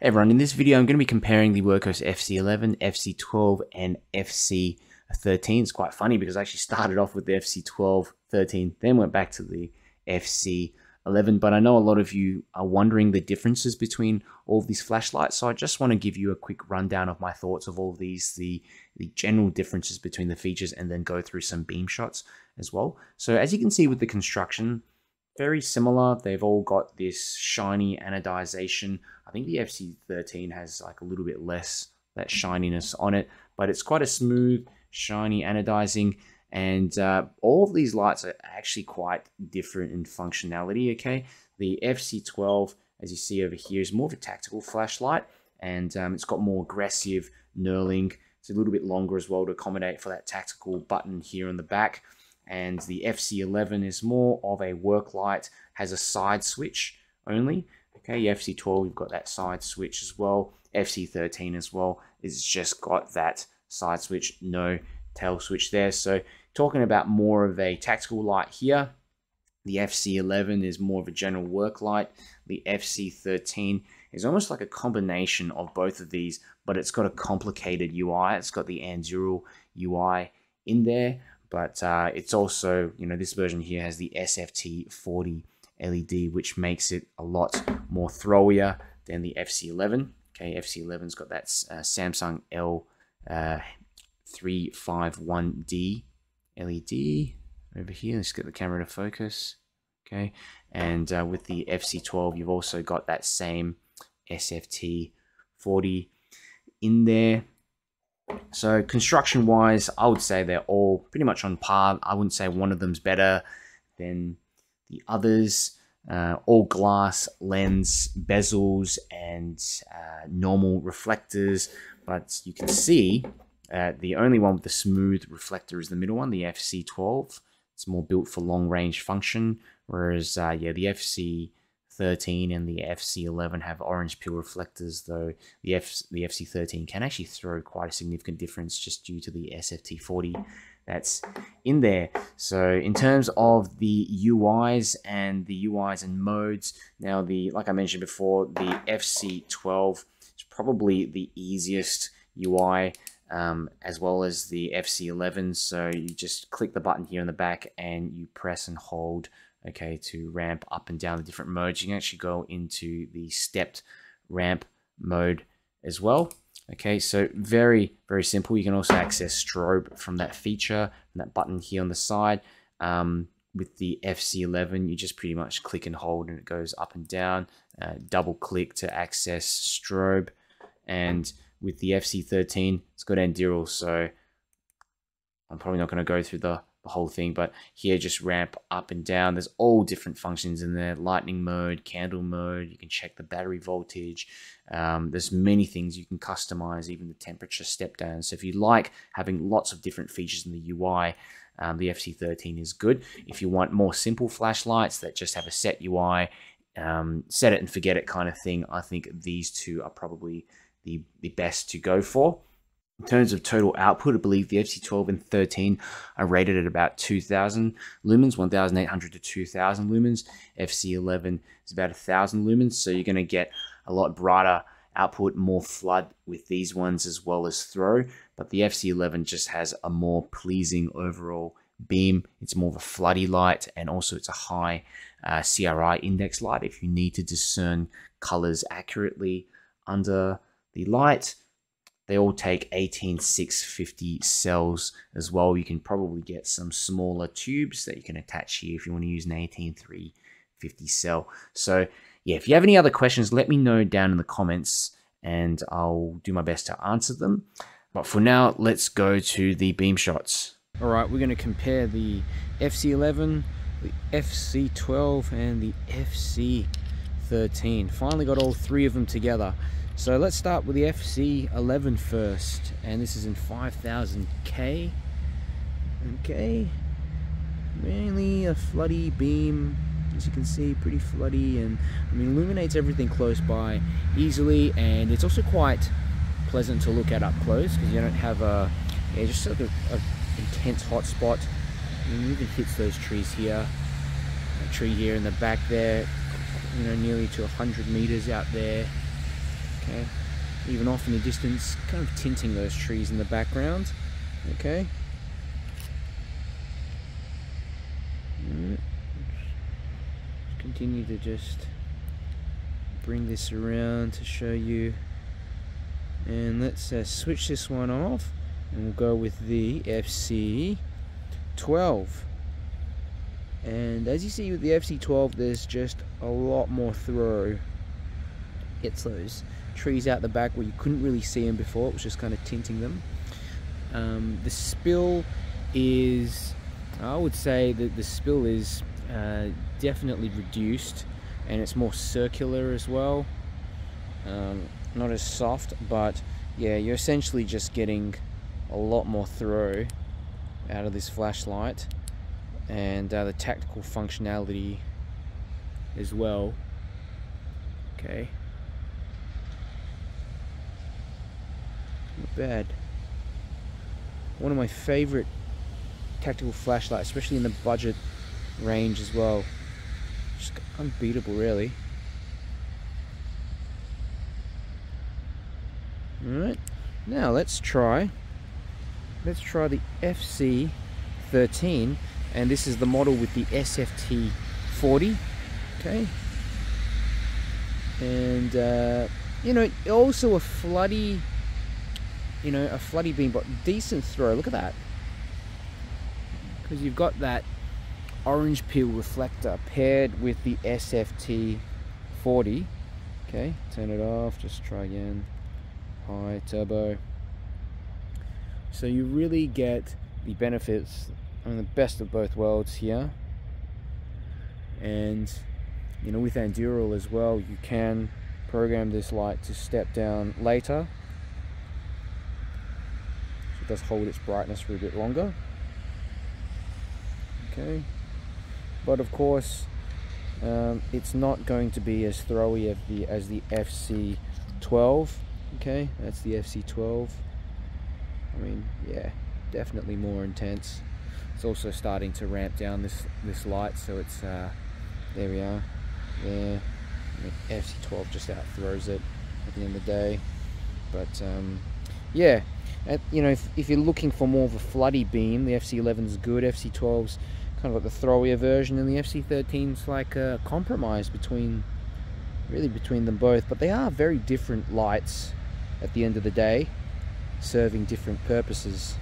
Hey everyone, in this video I'm going to be comparing the Wurkkos FC11, FC12 and FC13. It's quite funny because I actually started off with the FC12, 13, then went back to the FC11, but I know a lot of you are wondering the differences between all of these flashlights, so I just want to give you a quick rundown of my thoughts of all of these, the general differences between the features, and then go through some beam shots as well. So as you can see with the construction, very similar. They've all got this shiny anodization. I think the FC13 has like a little bit less that shininess on it, but it's quite a smooth, shiny anodizing. And all of these lights are actually quite different in functionality, okay? The FC12, as you see over here, is more of a tactical flashlight, and it's got more aggressive knurling. It's a little bit longer as well to accommodate for that tactical button here on the back. And the FC11 is more of a work light, has a side switch only. Okay, the FC12, we've got that side switch as well. FC13 as well, it's just got that side switch, no tail switch there. So talking about more of a tactical light here, the FC11 is more of a general work light. The FC13 is almost like a combination of both of these, but it's got a complicated UI. It's got the Andural UI in there. But it's also, you know, this version here has the SFT40 LED, which makes it a lot more throwier than the FC11. Okay, FC11's got that Samsung L351D LED over here. Let's get the camera to focus. Okay, and with the FC12, you've also got that same SFT40 in there. So construction wise, I would say they're all pretty much on par. I wouldn't say one of them's better than the others. All glass lens bezels and normal reflectors, but you can see the only one with the smooth reflector is the middle one, the FC12. It's more built for long range function, whereas yeah, the FC13 and the FC11 have orange peel reflectors, though the FC13 can actually throw quite a significant difference just due to the SFT40 that's in there. So in terms of the UIs and modes, now like I mentioned before, the FC12 is probably the easiest UI, as well as the FC11. So you just click the button here in the back and you press and hold, okay, to ramp up and down the different modes. You can actually go into the stepped ramp mode as well. Okay, so very, very simple. You can also access strobe from that feature, from that button here on the side. With the FC11, you just pretty much click and hold and it goes up and down. Double click to access strobe. And with the FC13, it's got Andural, so I'm probably not going to go through the whole thing, but here just ramp up and down. There's all different functions in there: lightning mode, candle mode. You can check the battery voltage. There's many things you can customize, even the temperature step down. So if you like having lots of different features in the UI, the FC13 is good. If you want more simple flashlights that just have a set UI, set it and forget it kind of thing, I think these two are probably the best to go for. In terms of total output, I believe the FC12 and 13 are rated at about 2,000 lumens, 1,800 to 2,000 lumens. FC11 is about 1,000 lumens, so you're going to get a lot brighter output, more flood with these ones as well as throw. But the FC11 just has a more pleasing overall beam. It's more of a floody light, and also it's a high CRI index light if you need to discern colors accurately under the light. They all take 18650 cells as well. You can probably get some smaller tubes that you can attach here if you want to use an 18350 cell. So yeah, if you have any other questions, let me know down in the comments and I'll do my best to answer them. But for now, let's go to the beam shots. All right, we're going to compare the FC11, the FC12 and the FC13. Finally got all three of them together. So let's start with the FC11 first, and this is in 5000K. Okay, mainly a floody beam, as you can see, pretty floody, and I mean illuminates everything close by easily, and it's also quite pleasant to look at up close because you don't have just sort of a intense hot spot. And it even hits those trees here, a tree here in the back there, you know, nearly to 100 meters out there. Okay, even off in the distance, kind of tinting those trees in the background. Okay. Continue to just bring this around to show you. And let's switch this one off, and we'll go with the FC12. And as you see with the FC12, there's just a lot more throw. It's those trees out the back where you couldn't really see them before, it was just kind of tinting them. The spill is, I would say that the spill is definitely reduced, and it's more circular as well. Not as soft, but yeah, you're essentially just getting a lot more throw out of this flashlight, and the tactical functionality as well. Okay, not bad. One of my favorite tactical flashlights, especially in the budget range as well. Just unbeatable, really. Alright, now let's try the FC13, and this is the model with the SFT40. Okay, and you know, also a floody, a floody beam, but decent throw. Look at that, because you've got that orange peel reflector paired with the SFT40. Okay, turn it off, just try again. High turbo. So you really get the benefits and the best of both worlds here. And with Anduril as well, you can program this light to step down later, so it does hold its brightness for a bit longer. Okay, but of course it's not going to be as throwy as the FC12. Okay, that's the FC12. I mean, yeah, definitely more intense. It's also starting to ramp down this light, so it's there we are. There, FC12 just out throws it at the end of the day. But yeah, if you're looking for more of a floody beam, the FC11 is good. FC12's kind of like the throwier version, and the FC13's like a compromise between them both. But they are very different lights at the end of the day, serving different purposes.